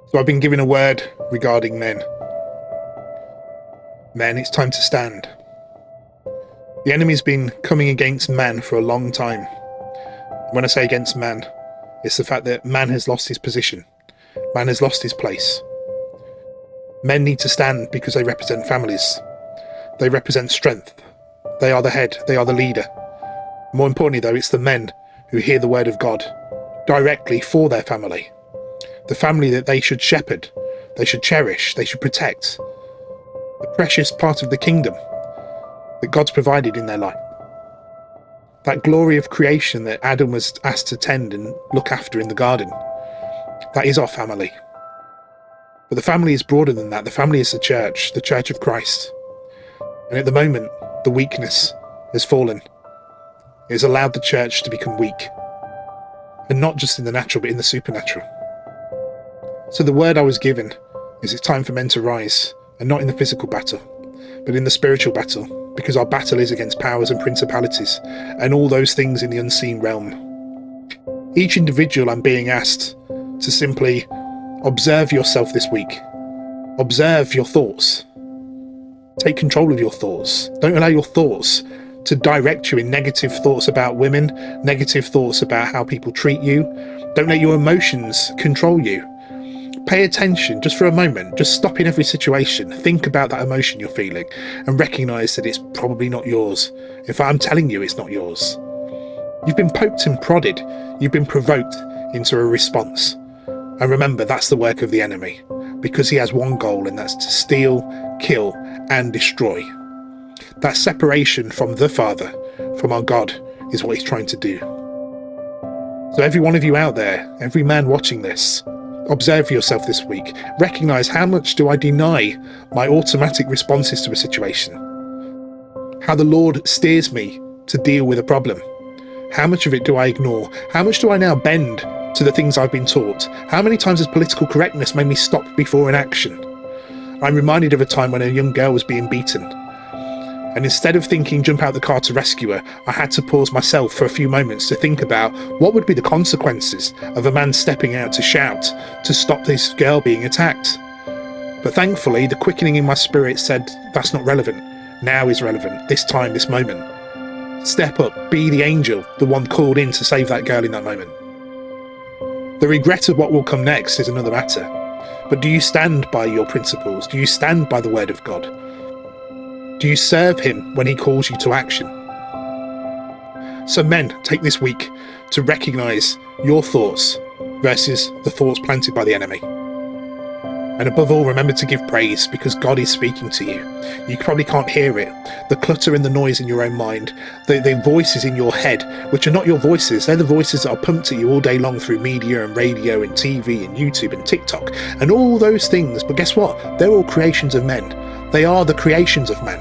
So I've been given a word regarding men. Men, it's time to stand. The enemy's been coming against man for a long time. When I say against man, it's the fact that man has lost his position. Man has lost his place. Men need to stand because they represent families. They represent strength. They are the head. They are the leader. More importantly, though, it's the men who hear the word of God directly for their family. The family that they should shepherd, they should cherish, they should protect. The precious part of the kingdom that God's provided in their life. That glory of creation that Adam was asked to tend and look after in the garden. That is our family. But the family is broader than that. The family is the church of Christ. And at the moment, the weakness has fallen. It has allowed the church to become weak. And not just in the natural, but in the supernatural. So the word I was given is it's time for men to rise, and not in the physical battle, but in the spiritual battle, because our battle is against powers and principalities, and all those things in the unseen realm. Each individual, I'm being asked to simply observe yourself this week. Observe your thoughts. Take control of your thoughts. Don't allow your thoughts to direct you in negative thoughts about women, negative thoughts about how people treat you. Don't let your emotions control you. Pay attention just for a moment. Just stop in every situation. Think about that emotion you're feeling and recognize that it's probably not yours. In fact, I'm telling you it's not yours. You've been poked and prodded. You've been provoked into a response. And remember, that's the work of the enemy, because he has one goal, and that's to steal, kill, and destroy. That separation from the Father, from our God, is what he's trying to do. So every one of you out there, every man watching this, observe yourself this week. Recognize, how much do I deny my automatic responses to a situation? How the Lord steers me to deal with a problem. How much of it do I ignore? How much do I now bend to the things I've been taught? How many times has political correctness made me stop before an action? I'm reminded of a time when a young girl was being beaten. And instead of thinking jump out the car to rescue her, I had to pause myself for a few moments to think about what would be the consequences of a man stepping out to shout to stop this girl being attacked. But thankfully, the quickening in my spirit said, that's not relevant. Now is relevant. This time, this moment. Step up, be the angel, the one called in to save that girl in that moment. The regret of what will come next is another matter. But do you stand by your principles? Do you stand by the word of God? Do you serve him when he calls you to action? So men, take this week to recognize your thoughts versus the thoughts planted by the enemy. And above all, remember to give praise, because God is speaking to you. You probably can't hear it. The clutter and the noise in your own mind, the voices in your head, which are not your voices. They're the voices that are pumped at you all day long through media and radio and TV and YouTube and TikTok and all those things. But guess what? They're all creations of men. They are the creations of men.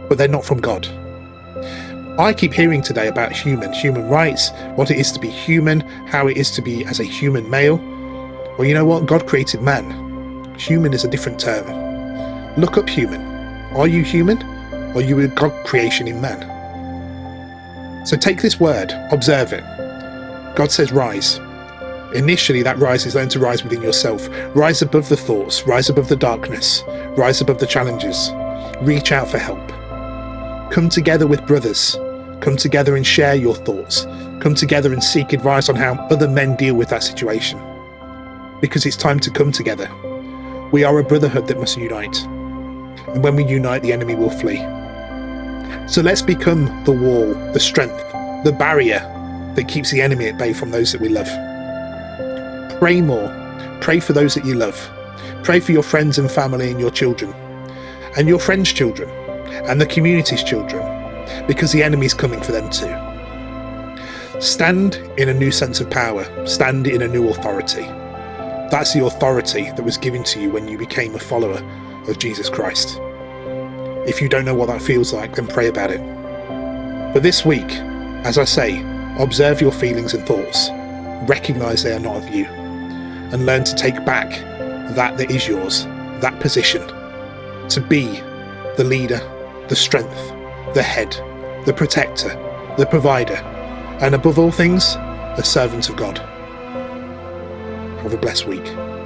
But they're not from God. I keep hearing today about human rights, what it is to be human, how it is to be as a human male. Well, you know what? God created man. Human is a different term. Look up human. Are you human? Or are you a God creation in man? So take this word, observe it. God says rise. Initially, that rise is learn to rise within yourself. Rise above the thoughts, rise above the darkness, rise above the challenges. Reach out for help. Come together with brothers. Come together and share your thoughts. Come together and seek advice on how other men deal with that situation. Because it's time to come together. We are a brotherhood that must unite. And when we unite, the enemy will flee. So let's become the wall, the strength, the barrier that keeps the enemy at bay from those that we love. Pray more. Pray for those that you love. Pray for your friends and family and your children. And your friends' children. And the community's children. Because the enemy's coming for them too. Stand in a new sense of power. Stand in a new authority. That's the authority that was given to you when you became a follower of Jesus Christ. If you don't know what that feels like, then pray about it. But this week, as I say, observe your feelings and thoughts. Recognize they are not of you. And learn to take back that is yours, that position. To be the leader, the strength, the head, the protector, the provider, and above all things, a servant of God. I Have a blessed week.